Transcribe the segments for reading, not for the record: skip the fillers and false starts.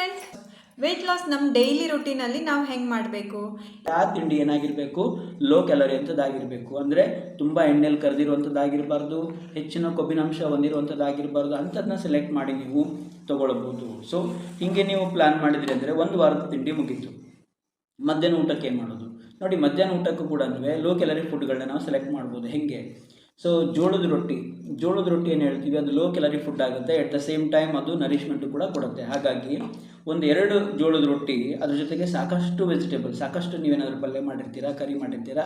Friends, weight loss ನಮ್ಮ daily ರುಟೀನಲ್ಲಿ ನಾವು ಹೆಂಗೆ ಮಾಡಬೇಕು? ಆ ತಿಂಡಿ ಏನಾಗಿರಬೇಕು, ಲೋ ಕ್ಯಾಲರಿ ಅಂಥದ್ದಾಗಿರಬೇಕು. ಅಂದರೆ ತುಂಬ ಎಣ್ಣೆಲಿ ಕರೆದಿರುವಂಥದ್ದಾಗಿರಬಾರ್ದು, ಹೆಚ್ಚಿನ ಕೊಬ್ಬಿನಾಂಶ ಹೊಂದಿರುವಂಥದ್ದಾಗಿರಬಾರ್ದು. ಅಂಥದ್ದನ್ನ ಸೆಲೆಕ್ಟ್ ಮಾಡಿ ನೀವು ತೊಗೊಳ್ಬೋದು. ಸೊ ಹೀಗೆ ನೀವು ಪ್ಲ್ಯಾನ್ ಮಾಡಿದ್ರಿ ಅಂದರೆ ಒಂದು ವಾರದ ತಿಂಡಿ ಮುಗೀತು. ಮಧ್ಯಾಹ್ನ ಊಟಕ್ಕೆ ಏನು ಮಾಡೋದು ನೋಡಿ. ಮಧ್ಯಾಹ್ನ ಊಟಕ್ಕೂ ಕೂಡ ಲೋ ಕ್ಯಾಲರಿ ಫುಡ್ಗಳನ್ನ ನಾವು ಸೆಲೆಕ್ಟ್ ಮಾಡ್ಬೋದು. ಹೇಗೆ? ಸೊ ಜೋಳದ ರೊಟ್ಟಿ ಏನು ಹೇಳ್ತೀವಿ, ಅದು ಲೋ ಕ್ಯಾಲರಿ ಫುಡ್ ಆಗುತ್ತೆ. ಎಟ್ ದ ಸೇಮ್ ಟೈಮ್ ಅದು ನರಿಶ್ಮೆಂಟು ಕೂಡ ಕೊಡುತ್ತೆ. ಹಾಗಾಗಿ ಒಂದು 2 ಜೋಳದ ರೊಟ್ಟಿ, ಅದ್ರ ಜೊತೆಗೆ ಸಾಕಷ್ಟು ವೆಜಿಟೇಬಲ್ಸ್, ಸಾಕಷ್ಟು ನೀವೇನಾದರೂ ಪಲ್ಯ ಮಾಡಿರ್ತೀರಾ, ಕರಿ ಮಾಡಿರ್ತೀರಾ,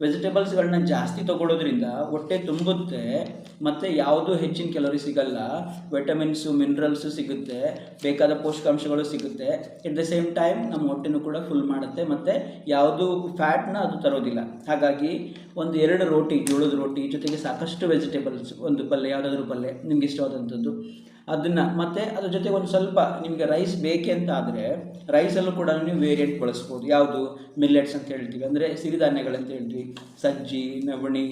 ವೆಜಿಟೇಬಲ್ಸ್ಗಳನ್ನ ಜಾಸ್ತಿ ತೊಗೊಳೋದ್ರಿಂದ ಹೊಟ್ಟೆ ತುಂಬುತ್ತೆ ಮತ್ತು ಯಾವುದೂ ಹೆಚ್ಚಿನ ಕ್ಯಾಲರಿ ಸಿಗಲ್ಲ. ವಿಟಮಿನ್ಸು, ಮಿನರಲ್ಸು ಸಿಗುತ್ತೆ, ಬೇಕಾದ ಪೋಷಕಾಂಶಗಳು ಸಿಗುತ್ತೆ. ಎಟ್ ದ ಸೇಮ್ ಟೈಮ್ ನಮ್ಮ ಹೊಟ್ಟೆನೂ ಕೂಡ ಫುಲ್ ಮಾಡುತ್ತೆ ಮತ್ತು ಯಾವುದೂ ಫ್ಯಾಟ್ನ ಅದು ತರೋದಿಲ್ಲ. ಹಾಗಾಗಿ ಒಂದು 2 ರೋಟಿ, ಜೋಳದ ರೋಟಿ ಜೊತೆಗೆ ಸಾಕಷ್ಟು ವೆಜಿಟೇಬಲ್ಸ್, ಒಂದು ಪಲ್ಯ, ಯಾವುದಾದ್ರೂ ಪಲ್ಯ ನಿಮ್ಗೆ ಇಷ್ಟವಾದಂಥದ್ದು ಅದನ್ನು, ಮತ್ತು ಅದ್ರ ಜೊತೆಗೆ ಒಂದು ಸ್ವಲ್ಪ ನಿಮಗೆ ರೈಸ್ ಬೇಕೆ ಅಂತ ಆದರೆ ರೈಸಲ್ಲೂ ಕೂಡ ನೀವು ವೇರಿಯಂಟ್ ಬಳಸ್ಬೋದು. ಯಾವುದು? ಮಿಲ್ಲೆಟ್ಸ್ ಅಂತ ಹೇಳ್ತೀವಿ, ಅಂದರೆ ಸಿರಿಧಾನ್ಯಗಳಂತ ಹೇಳ್ತೀವಿ. ಸಜ್ಜಿ, ನವಣಿ,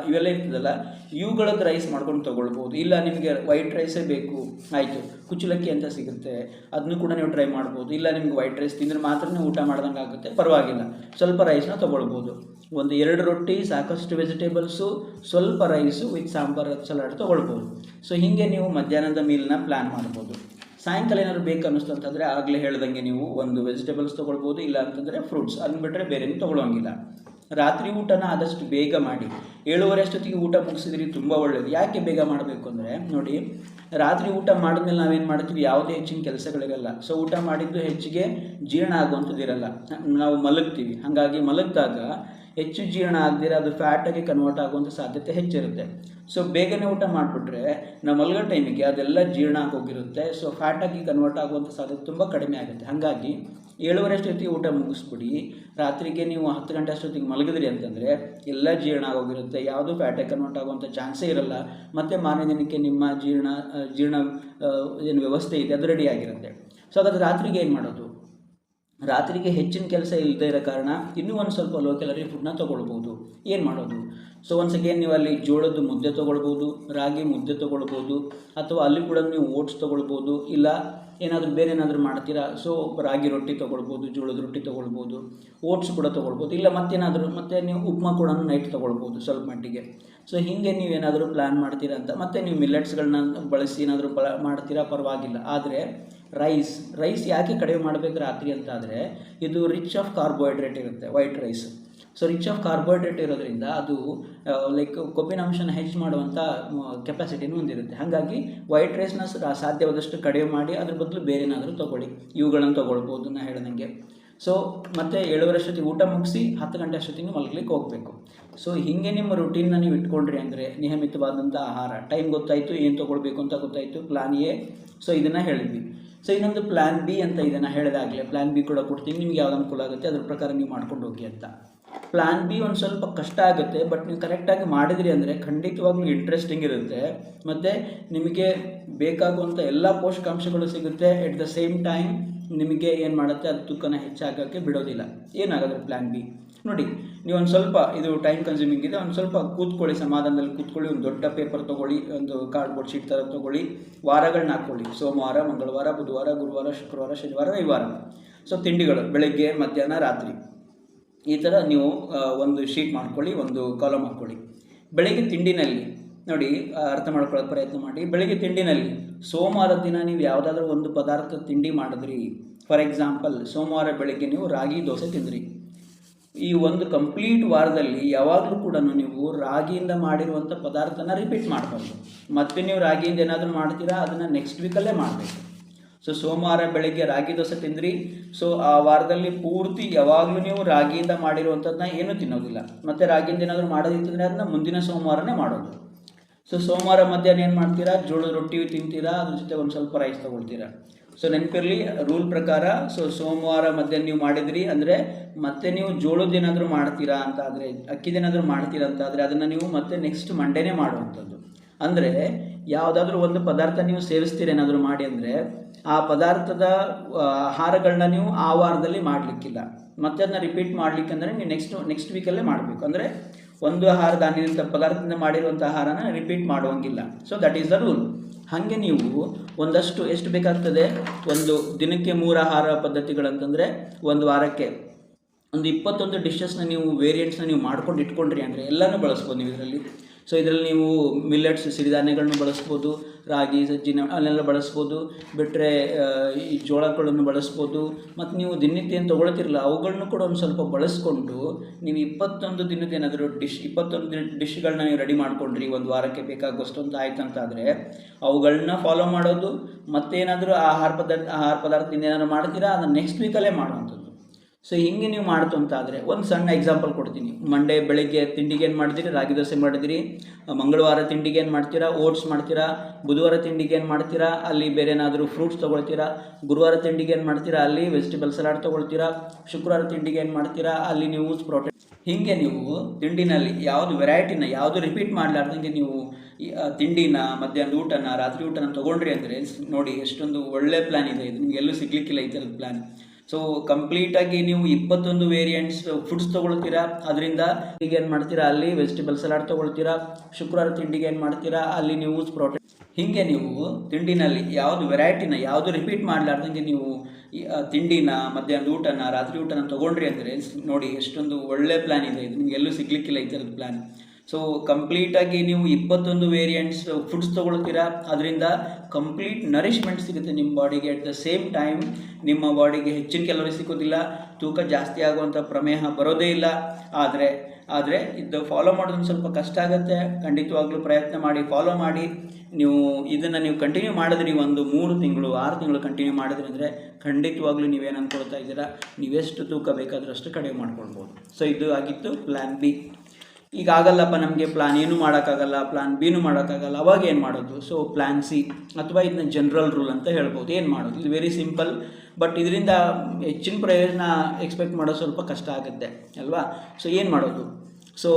ಇವೆಲ್ಲ ಇರ್ತದಲ್ಲ, ಇವುಗಳದ್ದು ರೈಸ್ ಮಾಡ್ಕೊಂಡು ತೊಗೊಳ್ಬೋದು. ಇಲ್ಲ ನಿಮಗೆ ವೈಟ್ ರೈಸೇ ಬೇಕು, ಆಯಿತು, ಕುಚ್ಚಲಕ್ಕಿ ಅಂತ ಸಿಗುತ್ತೆ, ಅದನ್ನು ಕೂಡ ನೀವು ಟ್ರೈ ಮಾಡ್ಬೋದು. ಇಲ್ಲ ನಿಮ್ಗೆ ವೈಟ್ ರೈಸ್ ತಿಂದರೆ ಮಾತ್ರ ಊಟ ಮಾಡ್ದಂಗೆ ಆಗುತ್ತೆ, ಪರವಾಗಿಲ್ಲ, ಸ್ವಲ್ಪ ರೈಸ್ನ ತೊಗೊಳ್ಬೋದು. ಒಂದು 2 ರೊಟ್ಟಿ, ಸಾಕಷ್ಟು ವೆಜಿಟೇಬಲ್ಸು, ಸ್ವಲ್ಪ ರೈಸು ವಿತ್ ಸಾಂಬಾರು ಸಲಾಡ್ ತೊಗೊಳ್ಬೋದು. ಸೊ ಹೀಗೆ ನೀವು ಮಧ್ಯಾಹ್ನದ ಮೀಲ್ನ ಪ್ಲ್ಯಾನ್ ಮಾಡ್ಬೋದು. ಸಾಯಂಕಾಲ ಏನಾದ್ರು ಬೇಕು ಅನ್ನಿಸ್ತು ಅಂತಂದರೆ ಆಗಲೇ ಹೇಳ್ದಂಗೆ ನೀವು ಒಂದು ವೆಜಿಟೇಬಲ್ಸ್ ತೊಗೊಳ್ಬೋದು, ಇಲ್ಲ ಅಂತಂದರೆ ಫ್ರೂಟ್ಸ್, ಅದನ್ನ ಬಿಟ್ಟರೆ ಬೇರೇನು ತೊಗೊಳ್ಳೋಂಗಿಲ್ಲ. ರಾತ್ರಿ ಊಟನ ಆದಷ್ಟು ಬೇಗ ಮಾಡಿ. 7:30 ಅಷ್ಟೊತ್ತಿಗೆ ಊಟ ಮುಗಿಸಿದ್ರಿ, ತುಂಬ ಒಳ್ಳೆಯದು. ಯಾಕೆ ಬೇಗ ಮಾಡಬೇಕು ಅಂದರೆ ನೋಡಿ, ರಾತ್ರಿ ಊಟ ಮಾಡಿದ್ಮೇಲೆ ನಾವೇನು ಮಾಡ್ತೀವಿ, ಯಾವುದೇ ಹೆಚ್ಚಿನ ಕೆಲಸಗಳಿರಲ್ಲ. ಸೊ ಊಟ ಮಾಡಿದ್ದು ಹೆಚ್ಚಿಗೆ ಜೀರ್ಣ ಆಗುವಂಥದ್ದು ಇರಲ್ಲ, ನಾವು ಮಲಗ್ತೀವಿ. ಹಾಗಾಗಿ ಮಲಗಿದಾಗ ಹೆಚ್ಚು ಜೀರ್ಣ ಆಗದಿರ ಅದು ಫ್ಯಾಟಾಗಿ ಕನ್ವರ್ಟ್ ಆಗುವಂಥ ಸಾಧ್ಯತೆ ಹೆಚ್ಚಿರುತ್ತೆ. ಸೊ ಬೇಗನೆ ಊಟ ಮಾಡಿಬಿಟ್ರೆ ನಾವು ಮಲಗೋ ಟೈಮಿಗೆ ಅದೆಲ್ಲ ಜೀರ್ಣ ಆಗೋಗಿರುತ್ತೆ. ಸೊ ಫ್ಯಾಟಾಗಿ ಕನ್ವರ್ಟ್ ಆಗುವಂಥ ಸಾಧ್ಯತೆ ತುಂಬ ಕಡಿಮೆ ಆಗುತ್ತೆ. ಹಾಗಾಗಿ 7:30 ಅಷ್ಟೊತ್ತಿಗೆ ಊಟ ಮುಗಿಸ್ಬಿಡಿ. ರಾತ್ರಿಗೆ ನೀವು 10 ಗಂಟೆ ಅಷ್ಟೊತ್ತಿಗೆ ಮಲಗಿದ್ರಿ ಅಂತಂದರೆ ಎಲ್ಲ ಜೀರ್ಣ ಆಗೋಗಿರುತ್ತೆ, ಯಾವುದೂ ಫ್ಯಾಟಾಗಿ ಕನ್ವರ್ಟ್ ಆಗುವಂಥ ಚಾನ್ಸೇ ಇರಲ್ಲ. ಮತ್ತು ಮಾರನೇ ದಿನಕ್ಕೆ ನಿಮ್ಮ ಜೀರ್ಣ ಏನು ವ್ಯವಸ್ಥೆ ಇದೆ ಅದು ರೆಡಿ ಆಗಿರುತ್ತೆ. ಸೊ ಹಾಗಾದ್ರೆ ರಾತ್ರಿಗೆ ಏನು ಮಾಡೋದು? ರಾತ್ರಿಗೆ ಹೆಚ್ಚಿನ ಕೆಲಸ ಇಲ್ಲದೇ ಇರೋ ಕಾರಣ ಇನ್ನೂ ಒಂದು ಸ್ವಲ್ಪ ಲೋ ಕ್ಯಾಲರಿ ಫುಡ್ನ ತೊಗೊಳ್ಬೋದು. ಏನು ಮಾಡೋದು? ಸೊ ಒನ್ಸ್ ಅಗೇನ್ ನೀವು ಅಲ್ಲಿ ಜೋಳದ ಮುದ್ದೆ ತೊಗೊಳ್ಬೋದು, ರಾಗಿ ಮುದ್ದೆ ತೊಗೊಳ್ಬೋದು, ಅಥವಾ ಅಲ್ಲಿ ಕೂಡ ನೀವು ಓಟ್ಸ್ ತೊಗೊಳ್ಬೋದು. ಇಲ್ಲ ಏನಾದರೂ ಬೇರೆ ಏನಾದರೂ ಮಾಡ್ತೀರಾ, ಸೊ ರಾಗಿ ರೊಟ್ಟಿ ತೊಗೊಳ್ಬೋದು, ಜೋಳದ ರೊಟ್ಟಿ ತೊಗೊಳ್ಬೋದು, ಓಟ್ಸ್ ಕೂಡ ತೊಗೊಳ್ಬೋದು. ಇಲ್ಲ ಮತ್ತೇನಾದರೂ ಮತ್ತೆ ನೀವು ಉಪ್ಮಾ ಕೂಡ ನೈಟ್ ತೊಗೊಳ್ಬೋದು ಸ್ವಲ್ಪ ಮಟ್ಟಿಗೆ. ಸೊ ಹೀಗೆ ನೀವೇನಾದರೂ ಪ್ಲ್ಯಾನ್ ಮಾಡ್ತೀರಾ ಅಂತ, ಮತ್ತು ನೀವು ಮಿಲ್ಲೆಟ್ಸ್ಗಳನ್ನ ಬಳಸಿ ಏನಾದರೂ ಮಾಡ್ತೀರಾ, ಪರವಾಗಿಲ್ಲ. ಆದರೆ ರೈಸ್ ಯಾಕೆ ಕಡಿಮೆ ಮಾಡಬೇಕು ರಾತ್ರಿ ಅಂತ ಆದರೆ, ಇದು ರಿಚ್ ಆಫ್ ಕಾರ್ಬೋಹೈಡ್ರೇಟ್ ಇರುತ್ತೆ, white rice. So rich of carbohydrate ಇರೋದ್ರಿಂದ ಅದು ಲೈಕ್ ಕೊಬ್ಬಿನಾಂಶನ ಹೆಚ್ಚು ಮಾಡುವಂಥ ಕೆಪಾಸಿಟಿನೂ ಹೊಂದಿರುತ್ತೆ. ಹಾಗಾಗಿ ವೈಟ್ ರೈಸ್ನ ಸಾಧ್ಯವಾದಷ್ಟು ಕಡಿಮೆ ಮಾಡಿ ಅದ್ರ ಬದಲು ಬೇರೆ ಏನಾದರೂ ತೊಗೊಳ್ಳಿ. ಇವುಗಳನ್ನು ತೊಗೊಳ್ಬೋದು ನಾನು ಹೇಳ್ದಂಗೆ. ಸೊ ಮತ್ತು 7:30 ಅಷ್ಟೊತ್ತಿಗೆ ಊಟ ಮುಗಿಸಿ 10 ಗಂಟೆ ಅಷ್ಟೊತ್ತಿಗೆ ಮಲಗಲಿಕ್ಕೆ ಹೋಗಬೇಕು. ಸೊ ಹೀಗೆ ನಿಮ್ಮ ರುಟೀನ್ನ ನೀವು ಇಟ್ಕೊಂಡ್ರಿ ಅಂದರೆ ನಿಯಮಿತವಾದಂಥ ಆಹಾರ, ಟೈಮ್ ಗೊತ್ತಾಯಿತು, ಏನು ತೊಗೊಳ್ಬೇಕು ಅಂತ ಗೊತ್ತಾಯಿತು, ಪ್ಲಾನ್ ಎ. ಸೊ ಇದನ್ನು ಹೇಳಿದ್ವಿ. ಸೊ ಇನ್ನೊಂದು ಪ್ಲ್ಯಾನ್ ಬಿ ಅಂತ ಇದೆ, ನಾನು ಹೇಳಿದಾಗಲೇ ಪ್ಲ್ಯಾನ್ ಬಿ ಕೂಡ ಕೊಡ್ತೀನಿ, ನಿಮ್ಗೆ ಯಾವ್ದು ಅನುಕೂಲ ಆಗುತ್ತೆ ಅದ್ರ ಪ್ರಕಾರ ನೀವು ಮಾಡ್ಕೊಂಡು ಹೋಗಿ ಅಂತ. ಪ್ಲ್ಯಾನ್ ಬಿ ಒಂದು ಸ್ವಲ್ಪ ಕಷ್ಟ ಆಗುತ್ತೆ, ಬಟ್ ನೀವು ಕರೆಕ್ಟಾಗಿ ಮಾಡಿದ್ರಿ ಅಂದರೆ ಖಂಡಿತವಾಗ್ಲೂ ಇಂಟ್ರೆಸ್ಟಿಂಗ್ ಇರುತ್ತೆ ಮತ್ತು ನಿಮಗೆ ಬೇಕಾಗುವಂಥ ಎಲ್ಲ ಪೋಷಕಾಂಶಗಳು ಸಿಗುತ್ತೆ. ಎಟ್ ದ ಸೇಮ್ ಟೈಮ್ ನಿಮಗೆ ಏನು ಮಾಡುತ್ತೆ, ಅದು ತೂಕನ ಹೆಚ್ಚಾಗೋಕ್ಕೆ ಬಿಡೋದಿಲ್ಲ. ಏನಾಗುತ್ತೆ ಪ್ಲ್ಯಾನ್ ಬಿ ನೋಡಿ, ನೀವು ಒಂದು ಸ್ವಲ್ಪ ಇದು ಟೈಮ್ ಕನ್ಸ್ಯೂಮಿಂಗ್ ಇದೆ, ಒಂದು ಸ್ವಲ್ಪ ಕೂತ್ಕೊಳ್ಳಿ, ಸಮಾಧಾನದಲ್ಲಿ ಕೂತ್ಕೊಳ್ಳಿ. ಒಂದು ದೊಡ್ಡ ಪೇಪರ್ ತೊಗೊಳ್ಳಿ, ಒಂದು ಕಾರ್ಡ್ಬೋರ್ಡ್ ಶೀಟ್ ಥರ ತೊಗೊಳ್ಳಿ, ವಾರಗಳನ್ನ ಹಾಕ್ಕೊಳ್ಳಿ. ಸೋಮವಾರ, ಮಂಗಳವಾರ, ಬುಧವಾರ, ಗುರುವಾರ, ಶುಕ್ರವಾರ, ಶನಿವಾರ, ರವಿವಾರ. ಸೊ ತಿಂಡಿಗಳು ಬೆಳಗ್ಗೆ, ಮಧ್ಯಾಹ್ನ, ರಾತ್ರಿ, ಈ ಥರ ನೀವು ಒಂದು ಶೀಟ್ ಮಾಡ್ಕೊಳ್ಳಿ, ಒಂದು ಕಾಲಮ್ ಹಾಕ್ಕೊಳ್ಳಿ. ಬೆಳಗ್ಗೆ ತಿಂಡಿನಲ್ಲಿ ನೋಡಿ, ಅರ್ಥ ಮಾಡ್ಕೊಳ್ಳೋಕೆ ಪ್ರಯತ್ನ ಮಾಡಿ. ಬೆಳಗ್ಗೆ ತಿಂಡಿನಲ್ಲಿ ಸೋಮವಾರದ ದಿನ ನೀವು ಯಾವುದಾದ್ರೂ ಒಂದು ಪದಾರ್ಥ ತಿಂಡಿ ಮಾಡಿದ್ರಿ, ಫಾರ್ ಎಕ್ಸಾಂಪಲ್ ಸೋಮವಾರ ಬೆಳಗ್ಗೆ ನೀವು ರಾಗಿ ದೋಸೆ ತಿಂದ್ರಿ. ಈ ಒಂದು ಕಂಪ್ಲೀಟ್ ವಾರದಲ್ಲಿ ಯಾವಾಗಲೂ ಕೂಡ ನೀವು ರಾಗಿಯಿಂದ ಮಾಡಿರುವಂಥ ಪದಾರ್ಥನ ರಿಪೀಟ್ ಮಾಡಬಾರ್ದು. ಮತ್ತೆ ನೀವು ರಾಗಿಯಿಂದ ಏನಾದರೂ ಮಾಡ್ತೀರಾ ಅದನ್ನು ನೆಕ್ಸ್ಟ್ ವೀಕಲ್ಲೇ ಮಾಡಬೇಕು. ಸೊ ಸೋಮವಾರ ಬೆಳಗ್ಗೆ ರಾಗಿ ದೋಸೆ ತಿಂದ್ರಿ, ಸೊ ಆ ವಾರದಲ್ಲಿ ಪೂರ್ತಿ ಯಾವಾಗಲೂ ನೀವು ರಾಗಿಯಿಂದ ಮಾಡಿರುವಂಥದ್ದನ್ನ ಏನೂ ತಿನ್ನೋದಿಲ್ಲ. ಮತ್ತು ರಾಗಿಯಿಂದ ಏನಾದರೂ ಮಾಡೋದಿತ್ತಂದರೆ ಅದನ್ನ ಮುಂದಿನ ಸೋಮವಾರನೇ ಮಾಡೋದು. ಸೊ ಸೋಮವಾರ ಮಧ್ಯಾಹ್ನ ಏನು ಮಾಡ್ತೀರಾ, ಜೋಳದ ರೊಟ್ಟಿ ತಿಂತೀರಾ, ಅದ್ರ ಜೊತೆ ಒಂದು ಸ್ವಲ್ಪ ರೈಸ್ ತೊಗೊಳ್ತೀರಾ. ಸೊ ನೆನಪಿರಲಿ ರೂಲ್ ಪ್ರಕಾರ. ಸೊ ಸೋಮವಾರ ಮಧ್ಯಾಹ್ನ ನೀವು ಮಾಡಿದ್ರಿ ಅಂದರೆ ಮತ್ತೆ ನೀವು ಜೋಳದ ಏನಾದರೂ ಮಾಡ್ತೀರಾ ಅಂತ ಆದರೆ, ಅಕ್ಕಿದೇನಾದರೂ ಮಾಡ್ತೀರಾ ಅಂತ ಆದರೆ ಅದನ್ನು ನೀವು ಮತ್ತೆ ನೆಕ್ಸ್ಟ್ ಮಂಡೇನೇ ಮಾಡುವಂಥದ್ದು. ಅಂದರೆ ಯಾವುದಾದ್ರೂ ಒಂದು ಪದಾರ್ಥ ನೀವು ಸೇವಿಸ್ತೀರ ಏನಾದರೂ ಮಾಡಿ ಅಂದರೆ ಆ ಪದಾರ್ಥದ ಆಹಾರಗಳನ್ನ ನೀವು ಆ ವಾರದಲ್ಲಿ ಮಾಡಲಿಕ್ಕಿಲ್ಲ, ಮತ್ತೆ ಅದನ್ನ ರಿಪೀಟ್ ಮಾಡಲಿಕ್ಕಂದರೆ ನೀವು ನೆಕ್ಸ್ಟ್ ವೀಕಲ್ಲೇ ಮಾಡಬೇಕು. ಅಂದರೆ ಒಂದು ಆಹಾರ ಧಾನ್ಯದಿಂದ ಪದಾರ್ಥದಿಂದ ಮಾಡಿರುವಂಥ ಆಹಾರನ ರಿಪೀಟ್ ಮಾಡುವಂಗಿಲ್ಲ. So that is the rule. ಹಾಗೆ ನೀವು ಒಂದಷ್ಟು ಎಷ್ಟು ಬೇಕಾಗ್ತದೆ, ಒಂದು ದಿನಕ್ಕೆ 3 ಆಹಾರ ಪದ್ಧತಿಗಳಂತಂದರೆ ಒಂದು ವಾರಕ್ಕೆ ಒಂದು 21 ಡಿಶಸ್ನ ನೀವು ವೇರಿಯಂಟ್ಸ್ನ ನೀವು ಮಾಡ್ಕೊಂಡು ಇಟ್ಕೊಂಡ್ರಿ ಅಂದರೆ ಎಲ್ಲನೂ ಬಳಸ್ಬೋದು ನೀವು ಇದರಲ್ಲಿ. ಸೊ ಇದರಲ್ಲಿ ನೀವು ಮಿಲ್ಲೆಟ್ಸ್ ಸಿರಿಧಾನ್ಯಗಳನ್ನು ಬಳಸ್ಬೋದು, ರಾಗಿ ಸಜ್ಜಿನ ಅಲ್ಲೆಲ್ಲ ಬಳಸ್ಬೋದು, ಬಿಟ್ಟರೆ ಈ ಜೋಳಗಳನ್ನು ಬಳಸ್ಬೋದು. ಮತ್ತು ನೀವು ದಿನನಿತ್ಯ ಏನು ತೊಗೊಳ್ತಿರಲ್ಲ ಅವುಗಳನ್ನು ಕೂಡ ಒಂದು ಸ್ವಲ್ಪ ಬಳಸ್ಕೊಂಡು ನೀವು 21 ದಿನದ ಏನಾದರೂ 21 ಡಿಶ್ಗಳನ್ನ ನೀವು ರೆಡಿ ಮಾಡ್ಕೊಂಡ್ರಿ ಒಂದು ವಾರಕ್ಕೆ ಬೇಕಾಗುವಷ್ಟು ಅಂತ ಆಯ್ತಂತಾದರೆ ಅವುಗಳನ್ನ ಫಾಲೋ ಮಾಡೋದು. ಮತ್ತೇನಾದರೂ ಆಹಾರ ಪದಾರ್ಥದಿಂದ ಏನಾದರೂ ಮಾಡ್ತೀರಾ ಅದನ್ನು ನೆಕ್ಸ್ಟ್ ವೀಕಲ್ಲೇ ಮಾಡುವಂಥದ್ದು. ಸೊ ಹಿಂಗೆ ನೀವು ಮಾಡ್ತು ಅಂತಾದರೆ ಒಂದು ಸಣ್ಣ ಎಕ್ಸಾಂಪಲ್ ಕೊಡ್ತೀನಿ. ಮಂಡೇ ಬೆಳಗ್ಗೆ ತಿಂಡಿಗೆ ಏನು ಮಾಡ್ತೀರಿ, ರಾಗಿ ದೋಸೆ ಮಾಡಿದಿರಿ. ಮಂಗಳವಾರ ತಿಂಡಿಗೆ ಏನು ಮಾಡ್ತೀರಾ, ಓಟ್ಸ್ ಮಾಡ್ತೀರಾ. ಬುಧವಾರ ತಿಂಡಿಗೆ ಏನು ಮಾಡ್ತೀರಾ, ಅಲ್ಲಿ ಬೇರೆ ಏನಾದರೂ ಫ್ರೂಟ್ಸ್ ತೊಗೊಳ್ತೀರಾ. ಗುರುವಾರ ತಿಂಡಿಗೆ ಏನು ಮಾಡ್ತೀರಾ, ಅಲ್ಲಿ ವೆಜಿಟೇಬಲ್ ಸಲಾಡ್ ತೊಗೊಳ್ತೀರಾ. ಶುಕ್ರವಾರ ತಿಂಡಿಗೆ ಏನು ಮಾಡ್ತೀರಾ, ಅಲ್ಲಿ ನೀವು ಪ್ರೋಟೀನ್. ಹೀಗೆ ನೀವು ತಿಂಡಿನಲ್ಲಿ ಯಾವುದು ವೆರೈಟಿನ ಯಾವುದು ರಿಪೀಟ್ ಮಾಡಲಾರ್ದಂಗೆ ನೀವು ತಿಂಡಿನ, ಮಧ್ಯಾಹ್ನದ ಊಟನ, ರಾತ್ರಿ ಊಟನ ತೊಗೊಂಡ್ರಿ ಅಂದರೆ ನೋಡಿ ಎಷ್ಟೊಂದು ಒಳ್ಳೆ ಪ್ಲ್ಯಾನ್ ಇದೆ ಇದು. ನಿಮ್ಗೆ ಎಲ್ಲೂ ಸಿಗ್ಲಿಕ್ಕಿಲ್ಲ ಈ ಥರದ ಪ್ಲ್ಯಾನ್. ಸೊ ಕಂಪ್ಲೀಟಾಗಿ ನೀವು 21 ವೇರಿಯಂಟ್ಸ್ ಫುಡ್ಸ್ ತೊಗೊಳ್ತೀರಾ. ಅದರಿಂದ ಈಗ ಏನು ಮಾಡ್ತೀರಾ, ಅಲ್ಲಿ ವೆಜಿಟೇಬಲ್ ಸಲಾಡ್ ತೊಗೊಳ್ತೀರಾ. ಶುಕ್ರವಾರ ತಿಂಡಿಗೆ ಏನು ಮಾಡ್ತೀರಾ, ಅಲ್ಲಿ ನೀವು ಪ್ರೋಟೀನ್. ಹೀಗೆ ನೀವು ತಿಂಡಿನಲ್ಲಿ ಯಾವುದು ವೆರೈಟಿನ ಯಾವುದು ರಿಪೀಟ್ ಮಾಡಲಾರ್ದಂಗೆ ನೀವು ತಿಂಡಿನ, ಮಧ್ಯಾಹ್ನದ ಊಟನ, ರಾತ್ರಿ ಊಟನ ತೊಗೊಂಡ್ರಿ ಅಂದರೆ ನೋಡಿ ಎಷ್ಟೊಂದು ಒಳ್ಳೆ ಪ್ಲ್ಯಾನ್ ಇದೆ ಇದು. ನಿಮ್ಗೆ ಎಲ್ಲೂ ಸಿಗ್ಲಿಕ್ಕಿಲ್ಲ ಈ ಥರದ ಪ್ಲ್ಯಾನ್. ಸೊ ಕಂಪ್ಲೀಟಾಗಿ ನೀವು 21 ವೇರಿಯಂಟ್ಸ್ ಫುಡ್ಸ್ ತೊಗೊಳ್ತೀರಾ. ಅದರಿಂದ ಕಂಪ್ಲೀಟ್ ನರಿಶ್ಮೆಂಟ್ ಸಿಗುತ್ತೆ ನಿಮ್ಮ ಬಾಡಿಗೆ. ಅಟ್ ದ ಸೇಮ್ ಟೈಮ್ ನಿಮ್ಮ ಬಾಡಿಗೆ ಹೆಚ್ಚಿನ ಕ್ಯಾಲೋರಿ ಸಿಗೋದಿಲ್ಲ, ತೂಕ ಜಾಸ್ತಿ ಆಗುವಂಥ ಪ್ರಮೇಹ ಬರೋದೇ ಇಲ್ಲ. ಆದರೆ ಇದು ಫಾಲೋ ಮಾಡೋದೊಂದು ಸ್ವಲ್ಪ ಕಷ್ಟ ಆಗುತ್ತೆ. ಖಂಡಿತವಾಗ್ಲೂ ಪ್ರಯತ್ನ ಮಾಡಿ, ಫಾಲೋ ಮಾಡಿ. ಇದನ್ನು ನೀವು ಕಂಟಿನ್ಯೂ ಮಾಡಿದ್ರಿ, ಒಂದು 3 ತಿಂಗಳು 6 ತಿಂಗಳು ಕಂಟಿನ್ಯೂ ಮಾಡಿದ್ರಿ ಅಂದರೆ ಖಂಡಿತವಾಗ್ಲೂ ನೀವೇನು ಅಂದ್ಕೊಳ್ತಾ ಇದ್ದೀರಾ, ನೀವೆಷ್ಟು ತೂಕ ಬೇಕಾದರೂ ಅಷ್ಟು ಕಡಿಮೆ ಮಾಡ್ಕೊಳ್ಬೋದು. ಸೊ ಇದು ಆಗಿತ್ತು ಪ್ಲ್ಯಾನ್ ಬಿ. ಈಗ ಆಗಲ್ಲಪ್ಪ ನಮಗೆ ಪ್ಲ್ಯಾನ್ ಏನೂ ಮಾಡೋಕ್ಕಾಗಲ್ಲ, ಪ್ಲ್ಯಾನ್ ಬಿನೂ ಮಾಡೋಕ್ಕಾಗಲ್ಲ, ಅವಾಗ ಏನು ಮಾಡೋದು? ಸೊ ಪ್ಲ್ಯಾನ್ ಸಿ ಅಥವಾ ಇದನ್ನ ಜನರಲ್ ರೂಲ್ ಅಂತ ಹೇಳ್ಬೋದು. ಏನು ಮಾಡೋದು? ಇದು ವೆರಿ ಸಿಂಪಲ್, ಬಟ್ ಇದರಿಂದ ಹೆಚ್ಚಿನ ಪ್ರಯೋಜನ ಎಕ್ಸ್ಪೆಕ್ಟ್ ಮಾಡೋದು ಸ್ವಲ್ಪ ಕಷ್ಟ ಆಗುತ್ತೆ ಅಲ್ವಾ? ಸೊ ಏನು ಮಾಡೋದು? ಸೊ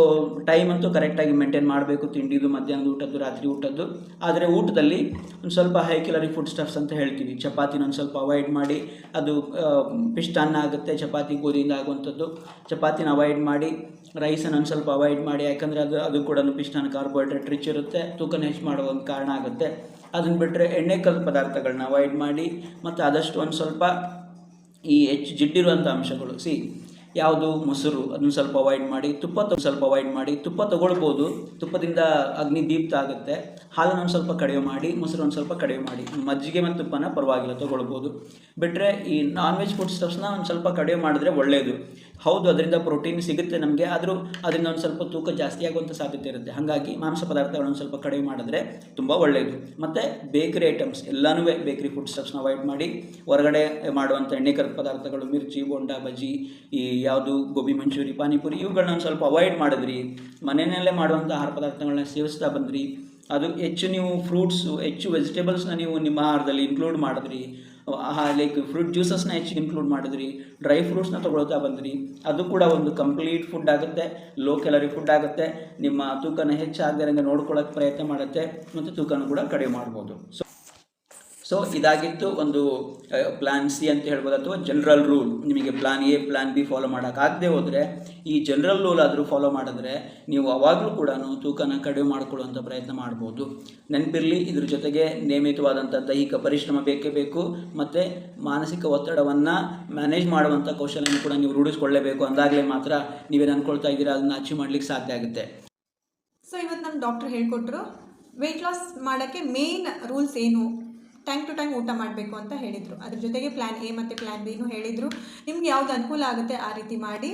ಟೈಮ್ ಅಂತೂ ಕರೆಕ್ಟಾಗಿ ಮೇಂಟೈನ್ ಮಾಡಬೇಕು, ತಿಂಡಿದು, ಮಧ್ಯಾಹ್ನದ ಊಟದ್ದು, ರಾತ್ರಿ ಊಟದ್ದು. ಆದರೆ ಊಟದಲ್ಲಿ ಒಂದು ಸ್ವಲ್ಪ ಹೈ ಕ್ಯಾಲರಿ ಫುಡ್ ಸ್ಟಫ್ಸ್ ಅಂತ ಹೇಳ್ತೀವಿ. ಚಪಾತಿನ ಒಂದು ಸ್ವಲ್ಪ ಅವಾಯ್ಡ್ ಮಾಡಿ, ಅದು ಪಿಷ್ಟಾನ್ನ ಆಗುತ್ತೆ, ಚಪಾತಿ ಗೋಧಿಯಿಂದ ಆಗುವಂಥದ್ದು. ಚಪಾತಿನ ಅವಾಯ್ಡ್ ಮಾಡಿ, ರೈಸನ್ನು ಒಂದು ಸ್ವಲ್ಪ ಅವಾಯ್ಡ್ ಮಾಡಿ, ಯಾಕಂದರೆ ಅದು ಕೂಡ ಪಿಷ್ಟಾನ್ನ ಕಾರ್ಬೋಹೈಡ್ರೇಟ್ ರಿಚ್ ಇರುತ್ತೆ, ತೂಕನ ಹೆಚ್ಚು ಮಾಡೋ ಒಂದು ಕಾರಣ ಆಗುತ್ತೆ. ಅದನ್ನು ಬಿಟ್ಟರೆ ಎಣ್ಣೆ ಕಲ್ ಪದಾರ್ಥಗಳನ್ನ ಅವಾಯ್ಡ್ ಮಾಡಿ, ಮತ್ತು ಆದಷ್ಟು ಒಂದು ಸ್ವಲ್ಪ ಈ ಹೆಚ್ಚು ಜಿಡ್ಡಿರುವಂಥ ಅಂಶಗಳು ಯಾವುದು, ಮೊಸರು, ಅದನ್ನು ಸ್ವಲ್ಪ ಅವಾಯ್ಡ್ ಮಾಡಿ. ಸ್ವಲ್ಪ ಅವಾಯ್ಡ್ ಮಾಡಿ. ತುಪ್ಪ ತೊಗೊಳ್ಬೋದು, ತುಪ್ಪದಿಂದ ಅಗ್ನಿ ದೀಪ್ತ ಆಗುತ್ತೆ. ಹಾಲನ್ನು ಒಂದು ಸ್ವಲ್ಪ ಕಡಿಮೆ ಮಾಡಿ, ಮೊಸರು ಒಂದು ಸ್ವಲ್ಪ ಕಡಿಮೆ ಮಾಡಿ. ಮಜ್ಜಿಗೆ ಮತ್ತು ತುಪ್ಪನ ಪರವಾಗಿಲ್ಲ ತೊಗೊಳ್ಬೋದು. ಬಿಟ್ಟರೆ ಈ ನಾನ್ ವೆಜ್ ಫುಡ್ ಸ್ಟಫ್ಸ್ನ ಒಂದು ಸ್ವಲ್ಪ ಕಡಿಮೆ ಮಾಡಿದ್ರೆ ಒಳ್ಳೆಯದು. ಹೌದು, ಅದರಿಂದ ಪ್ರೋಟೀನ್ ಸಿಗುತ್ತೆ ನಮಗೆ, ಆದರೂ ಅದರಿಂದ ಒಂದು ಸ್ವಲ್ಪ ತೂಕ ಜಾಸ್ತಿ ಆಗುವಂಥ ಸಾಧ್ಯತೆ ಇರುತ್ತೆ. ಹಾಗಾಗಿ ಮಾಂಸ ಪದಾರ್ಥಗಳನ್ನು ಸ್ವಲ್ಪ ಕಡಿಮೆ ಮಾಡಿದ್ರೆ ತುಂಬ ಒಳ್ಳೆಯದು. ಮತ್ತು ಬೇಕರಿ ಐಟಮ್ಸ್ ಎಲ್ಲನೂ, ಬೇಕರಿ ಫುಡ್ ಸ್ಟಫ್ಸ್ನ ಅವಾಯ್ಡ್ ಮಾಡಿ. ಹೊರಗಡೆ ಮಾಡುವಂಥ ಎಣ್ಣೆಕರ ಪದಾರ್ಥಗಳು, ಮಿರ್ಚಿ, ಬೋಂಡಾ, ಬಜ್ಜಿ, ಈ ಯಾವುದು ಗೋಬಿ ಮಂಚೂರಿ, ಪಾನಿಪುರಿ, ಇವುಗಳನ್ನ ಒಂದು ಸ್ವಲ್ಪ ಅವಾಯ್ಡ್ ಮಾಡಿದ್ರಿ. ಮನೆಯಲ್ಲೇ ಮಾಡುವಂಥ ಆಹಾರ ಪದಾರ್ಥಗಳನ್ನ ಸೇವಿಸ್ತಾ ಬಂದ್ರಿ. ಅದು ಹೆಚ್ಚು ನೀವು ಫ್ರೂಟ್ಸು, ಹೆಚ್ಚು ವೆಜಿಟೇಬಲ್ಸ್ನ ನೀವು ನಿಮ್ಮ ಆಹಾರದಲ್ಲಿ ಇನ್ಕ್ಲೂಡ್ ಮಾಡಿದ್ರಿ. ಲೈಕ್ ಫ್ರೂಟ್ ಜ್ಯೂಸಸ್ನ ಹೆಚ್ಚು ಇನ್ಕ್ಲೂಡ್ ಮಾಡಿದ್ರಿ. ಡ್ರೈ ಫ್ರೂಟ್ಸ್ನ ತೊಗೊಳ್ತಾ ಬಂದ್ರಿ. ಅದು ಕೂಡ ಒಂದು ಕಂಪ್ಲೀಟ್ ಫುಡ್ ಆಗುತ್ತೆ, ಲೋ ಕ್ಯಾಲರಿ ಫುಡ್ ಆಗುತ್ತೆ. ನಿಮ್ಮ ತೂಕನ ಹೆಚ್ಚಾಗದಂಗೆ ನೋಡ್ಕೊಳ್ಳೋಕ್ಕೆ ಪ್ರಯತ್ನ ಮಾಡುತ್ತೆ, ಮತ್ತು ತೂಕನ ಕೂಡ ಕಡಿಮೆ ಮಾಡ್ಬೋದು. ಸೊ ಇದಾಗಿತ್ತು ಒಂದು ಪ್ಲ್ಯಾನ್ ಸಿ ಅಂತ ಹೇಳ್ಬೋದು, ಅಥವಾ ಜನರಲ್ ರೂಲ್. ನಿಮಗೆ plan A, plan B follow ಮಾಡೋಕ್ಕಾಗದೆ ಹೋದರೆ ಈ ಜನರಲ್ ರೂಲ್ ಆದರೂ ಫಾಲೋ ಮಾಡಿದ್ರೆ ನೀವು ಅವಾಗಲೂ ಕೂಡ ತೂಕನ ಕಡಿಮೆ ಮಾಡಿಕೊಳ್ಳುವಂಥ ಪ್ರಯತ್ನ ಮಾಡ್ಬೋದು. ನೆನಪಿರಲಿ, ಇದ್ರ ಜೊತೆಗೆ ನಿಯಮಿತವಾದಂಥ ದೈಹಿಕ ಪರಿಶ್ರಮ ಬೇಕೇ ಬೇಕು, ಮತ್ತು ಮಾನಸಿಕ ಒತ್ತಡವನ್ನು ಮ್ಯಾನೇಜ್ ಮಾಡುವಂಥ ಕೌಶಲ್ಯನ ಕೂಡ ನೀವು ರೂಢಿಸ್ಕೊಳ್ಳೇಬೇಕು. ಅಂದಾಗಲೇ ಮಾತ್ರ ನೀವೇನು ಅಂದ್ಕೊಳ್ತಾ ಇದ್ದೀರಾ ಅದನ್ನು ಅಚೀವ್ ಮಾಡಲಿಕ್ಕೆ ಸಾಧ್ಯ ಆಗುತ್ತೆ. ಸೊ ಇವತ್ತು ನಮ್ಮ ಡಾಕ್ಟ್ರ್ ಹೇಳ್ಕೊಟ್ರು ವೆಯ್ಟ್ ಲಾಸ್ ಮಾಡೋಕ್ಕೆ ಮೇನ್ ರೂಲ್ಸ್ ಏನು, ಟೈಮ್ ಟು ಟೈಮ್ ಊಟ ಮಾಡಬೇಕು ಅಂತ ಹೇಳಿದರು. ಅದ್ರ ಜೊತೆಗೆ ಪ್ಲ್ಯಾನ್ ಎ ಮತ್ತು ಪ್ಲ್ಯಾನ್ ಬಿನೂ ಹೇಳಿದರು. ನಿಮ್ಗೆ ಯಾವ್ದು ಅನುಕೂಲ ಆಗುತ್ತೆ ಆ ರೀತಿ ಮಾಡಿ.